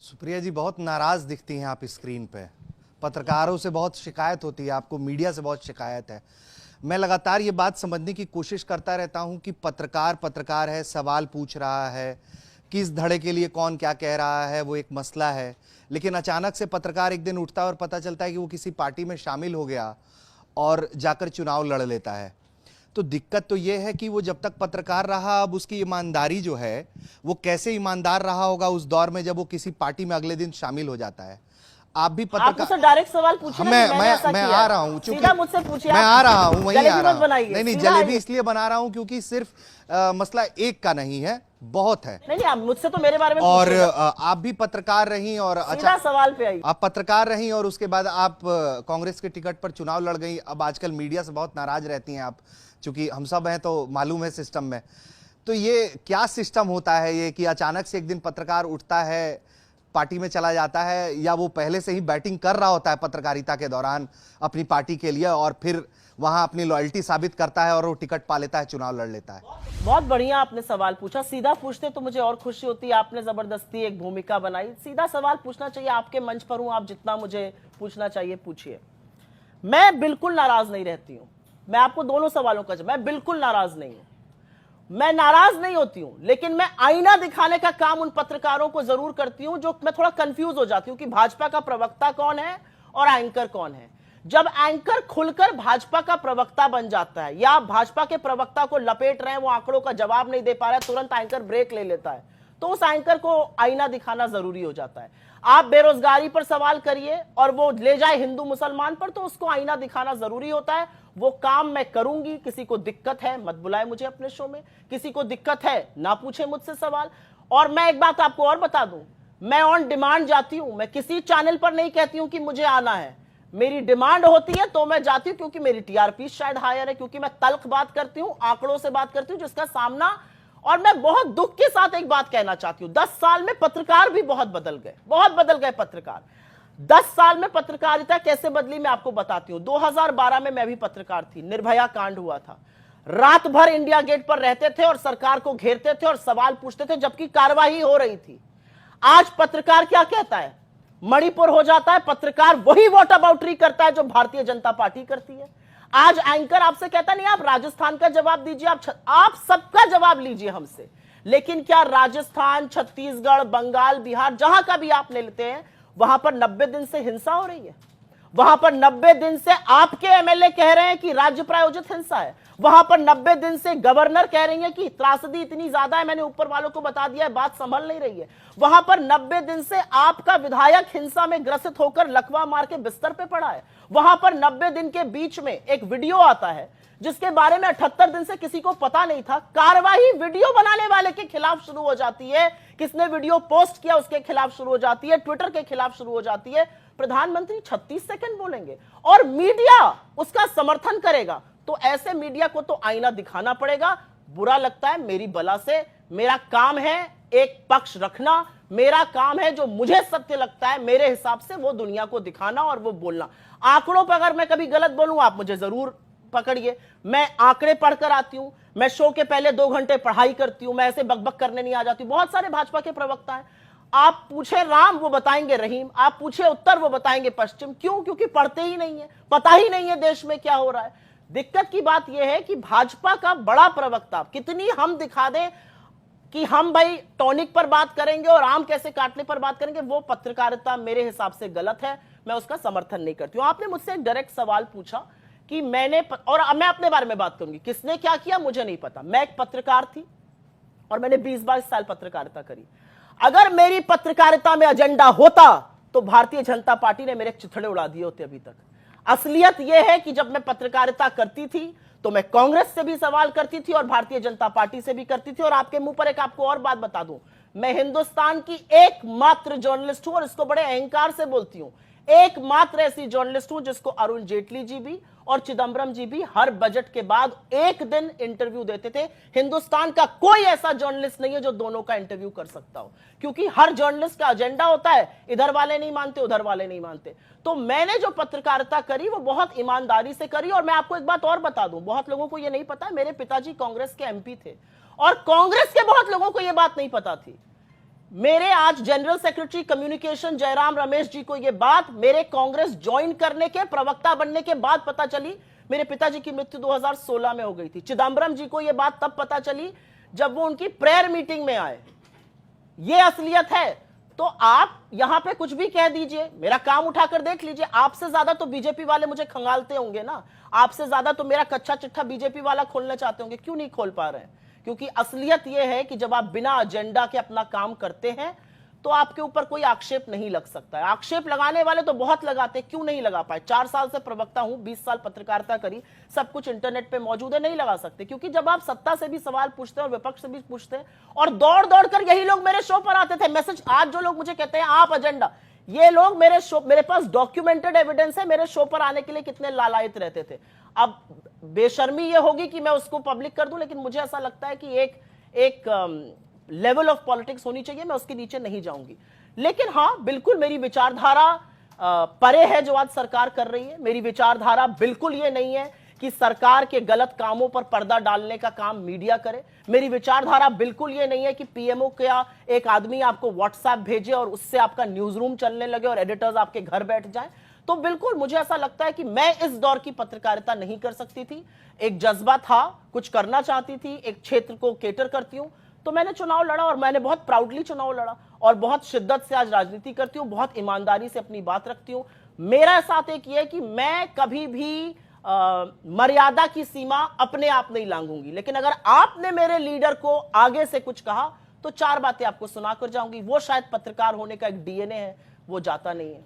सुप्रिया जी बहुत नाराज दिखती हैं आप स्क्रीन पे। पत्रकारों से बहुत शिकायत होती है, आपको मीडिया से बहुत शिकायत है। मैं लगातार ये बात समझने की कोशिश करता रहता हूं कि पत्रकार है, सवाल पूछ रहा है, किस धड़े के लिए कौन क्या कह रहा है वो एक मसला है, लेकिन अचानक से पत्रकार एक दिन उठता है और पता चलता है कि वो किसी पार्टी में शामिल हो गया और जाकर चुनाव लड़ लेता है। तो दिक्कत तो ये है कि वो जब तक पत्रकार रहा, अब उसकी ईमानदारी जो है वो कैसे ईमानदार रहा होगा उस दौर में जब वो किसी पार्टी में अगले दिन शामिल हो जाता है। आप भी पत्रकार, डायरेक्ट सवाल पूछिए। मैं आ रहा हूँ, सीधा मुझसे पूछिए। मैं आ रहा हूँ, वहीं आ रहा हूँ। नहीं, जलेबी इसलिए बना रहा हूँ क्योंकि सिर्फ मसला एक का नहीं है, बहुत है। नहीं, आप मुझसे तो मेरे बारे में और आप भी पत्रकार रही और अच्छा सवाल पे आई। आप पत्रकार रही और उसके बाद आप कांग्रेस के टिकट पर चुनाव लड़ गई। अब आजकल मीडिया से बहुत नाराज रहती हैं आप, चूंकि हम सब हैं तो मालूम है सिस्टम में। तो ये क्या सिस्टम होता है ये कि अचानक से एक दिन पत्रकार उठता है, पार्टी में चला जाता है, या वो पहले से ही बैटिंग कर रहा होता है पत्रकारिता के दौरान अपनी पार्टी के लिए और फिर वहां अपनी लॉयल्टी साबित करता है और वो टिकट पा लेता है, चुनाव लड़ लेता है? बहुत बढ़िया आपने सवाल पूछा। सीधा पूछते तो मुझे और खुशी होती। आपने जबरदस्ती एक भूमिका बनाई। सीधा सवाल पूछना चाहिए, आपके मंच पर हूं, आप जितना मुझे पूछना चाहिए पूछिए। मैं बिल्कुल नाराज नहीं रहती हूं। मैं आपको दोनों सवालों का जवाब, मैं बिल्कुल नाराज नहीं हूं। मैं नाराज नहीं होती हूं, लेकिन मैं आईना दिखाने का काम उन पत्रकारों को जरूर करती हूं जो मैं थोड़ा कंफ्यूज हो जाती हूं कि भाजपा का प्रवक्ता कौन है और एंकर कौन है। जब एंकर खुलकर भाजपा का प्रवक्ता बन जाता है या भाजपा के प्रवक्ता को लपेट रहे हैं, वो आंकड़ों का जवाब नहीं दे पा रहा है, तुरंत एंकर ब्रेक ले लेता है, तो उस एंकर को आईना दिखाना जरूरी हो जाता है। आप बेरोजगारी पर सवाल करिए और वो ले जाए हिंदू मुसलमान पर, तो उसको आईना दिखाना जरूरी होता है। वो काम मैं करूंगी। किसी को दिक्कत है मत बुलाए मुझे अपने शो में, किसी को दिक्कत है ना पूछे मुझसे सवाल। और मैं एक बात आपको और बता दूं, मैं ऑन डिमांड जाती हूं। मैं किसी चैनल पर नहीं कहती हूं कि मुझे आना है, मेरी डिमांड होती है तो मैं जाती हूं, क्योंकि मेरी टीआरपी शायद हायर है, क्योंकि मैं तल्ख बात करती हूं, आंकड़ों से बात करती हूं जिसका सामना। और मैं बहुत दुख के साथ एक बात कहना चाहती हूं, 10 साल में पत्रकार भी बहुत बदल गए, बहुत बदल गए पत्रकार। 10 साल में पत्रकारिता कैसे बदली मैं आपको बताती हूं। 2012 में मैं भी पत्रकार थी, निर्भया कांड हुआ था। रात भर इंडिया गेट पर रहते थे और सरकार को घेरते थे और सवाल पूछते थे जबकि कार्रवाई हो रही थी। आज पत्रकार क्या कहता है? मणिपुर हो जाता है, पत्रकार वही वॉट अबाउटरी करता है जो भारतीय जनता पार्टी करती है। आज एंकर आपसे कहता नहीं आप राजस्थान का जवाब दीजिए, आप सबका जवाब लीजिए हमसे, लेकिन क्या राजस्थान, छत्तीसगढ़, बंगाल, बिहार, जहां का भी आप ले लेते हैं, वहां पर 90 दिन से हिंसा हो रही है। वहां पर 90 दिन से आपके एमएलए कह रहे हैं कि राज्य प्रायोजित हिंसा है। वहां पर 90 दिन से गवर्नर कह रही है कि त्रासदी इतनी ज्यादा है, मैंने ऊपर वालों को बता दिया है, बात संभल नहीं रही है। वहां पर 90 दिन से आपका विधायक हिंसा में ग्रसित होकर लकवा मार के बिस्तर पे पड़ा है। वहां पर 90 दिन के बीच में एक वीडियो आता है जिसके बारे में 78 दिन से किसी को पता नहीं था। कार्रवाई वीडियो बनाने वाले के खिलाफ शुरू हो जाती है, किसने वीडियो पोस्ट किया उसके खिलाफ शुरू हो जाती है, ट्विटर के खिलाफ शुरू हो जाती है। प्रधानमंत्री 36 सेकंड बोलेंगे और मीडिया उसका समर्थन करेगा, तो ऐसे मीडिया को तो आईना दिखाना पड़ेगा। बुरा लगता है मेरी बला से, मेरा काम है एक पक्ष रखना, मेरा काम है जो मुझे सत्य लगता है मेरे हिसाब से वो दुनिया को दिखाना और वो बोलना। आंकड़ों पर अगर मैं कभी गलत बोलूं आप मुझे जरूर पकड़िए, मैं आंकड़े पढ़कर आती हूं, मैं शो के पहले 2 घंटे पढ़ाई करती हूं, मैं ऐसे बकबक करने नहीं आ जाती। बहुत सारे भाजपा के प्रवक्ता हैं, आप पूछे राम वो बताएंगे रहीम, आप पूछे उत्तर वो बताएंगे पश्चिम। क्यों? क्योंकि पढ़ते ही नहीं है, पता ही नहीं है देश में क्या हो रहा है। दिक्कत की बात यह है कि भाजपा का बड़ा प्रवक्ता कितनी हम दिखा दें कि हम भाई टॉनिक पर बात करेंगे और आम कैसे काटने पर बात करेंगे, वो पत्रकारिता मेरे हिसाब से गलत है, मैं उसका समर्थन नहीं करती हूं। आपने मुझसे एक डायरेक्ट सवाल पूछा कि मैंने, और मैं अपने बारे में बात करूंगी, किसने क्या किया मुझे नहीं पता। मैं एक पत्रकार थी और मैंने 20-22 साल पत्रकारिता करी। अगर मेरी पत्रकारिता में एजेंडा होता तो भारतीय जनता पार्टी ने मेरे चिथड़े उड़ा दिए होते अभी तक। असलियत यह है कि जब मैं पत्रकारिता करती थी तो मैं कांग्रेस से भी सवाल करती थी और भारतीय जनता पार्टी से भी करती थी। और आपके मुंह पर एक आपको और बात बता दूं, मैं हिंदुस्तान की एकमात्र जर्नलिस्ट हूं और इसको बड़े अहंकार से बोलती हूं, एकमात्र ऐसी जर्नलिस्ट हूं जिसको अरुण जेटली जी भी और चिदंबरम जी भी हर बजट के बाद एक दिन इंटरव्यू देते थे। हिंदुस्तान का कोई ऐसा जर्नलिस्ट नहीं है जो दोनों का इंटरव्यू कर सकता हो, क्योंकि हर जर्नलिस्ट का एजेंडा होता है, इधर वाले नहीं मानते उधर वाले नहीं मानते। तो मैंने जो पत्रकारिता करी वो बहुत ईमानदारी से करी। और मैं आपको एक बात और बता दूं, बहुत लोगों को यह नहीं पता, मेरे पिताजी कांग्रेस के एमपी थे और कांग्रेस के बहुत लोगों को यह बात नहीं पता थी मेरे आज general secretary communication Jairam Ramesh ji को यह बात मेरे कांग्रेस ज्वाइन करने के, प्रवक्ता बनने के बाद पता चली। मेरे पिताजी की मृत्यु 2016 में हो गई थी। चिदम्बरम जी को यह बात तब पता चली जब वो उनकी प्रेयर मीटिंग में आए। ये असलियत है। तो आप यहां पे कुछ भी कह दीजिए, मेरा काम उठाकर देख लीजिए। आपसे ज्यादा तो बीजेपी वाले मुझे खंगालते होंगे ना, आपसे ज्यादा तो मेरा कच्चा चिट्ठा बीजेपी वाला खोलना चाहते होंगे। क्यों नहीं खोल पा रहे हैं? क्योंकि असलियत यह है कि जब आप बिना एजेंडा के अपना काम करते हैं तो आपके ऊपर कोई आक्षेप नहीं लग सकता है। आक्षेप लगाने वाले तो बहुत लगाते, क्यों नहीं लगा पाए? 4 साल से प्रवक्ता हूं, 20 साल पत्रकारिता करी, सब कुछ इंटरनेट पे मौजूद है, नहीं लगा सकते। क्योंकि जब आप सत्ता से भी सवाल पूछते हैं और विपक्ष से भी पूछते हैं, और दौड़ दौड़ कर यही लोग मेरे शो पर आते थे। मैसेज आज जो लोग मुझे कहते हैं आप एजेंडा, ये लोग मेरे पास डॉक्यूमेंटेड एविडेंस है मेरे शो पर आने के लिए कितने लालायित रहते थे। अब बेशर्मी ये होगी कि मैं उसको पब्लिक कर दूं, लेकिन मुझे ऐसा लगता है कि एक लेवल ऑफ पॉलिटिक्स होनी चाहिए, मैं उसके नीचे नहीं जाऊंगी। लेकिन हां, बिल्कुल मेरी विचारधारा परे है जो आज सरकार कर रही है। मेरी विचारधारा बिल्कुल ये नहीं है कि सरकार के गलत कामों पर पर्दा डालने का काम मीडिया करे। मेरी विचारधारा बिल्कुल ये नहीं है कि पीएमओ का एक आदमी आपको व्हाट्सएप भेजे और उससे आपका न्यूज रूम चलने लगे और एडिटर्स आपके घर बैठ जाएं। तो बिल्कुल मुझे ऐसा लगता है कि मैं इस दौर की पत्रकारिता नहीं कर सकती थी। एक जज्बा था, कुछ करना चाहती थी, एक क्षेत्र को केटर करती हूं, तो मैंने चुनाव लड़ा और मैंने बहुत प्राउडली चुनाव लड़ा और बहुत शिद्दत से आज राजनीति करती हूं, बहुत ईमानदारी से अपनी बात रखती हूं। मेरा साथ एक ये है कि मैं कभी भी मर्यादा की सीमा अपने आप नहीं लांघूंगी। लेकिन अगर आपने मेरे लीडर को आगे से कुछ कहा तो 4 बातें आपको सुनाकर जाऊंगी। वो शायद पत्रकार होने का एक डीएनए है, वो जाता नहीं है।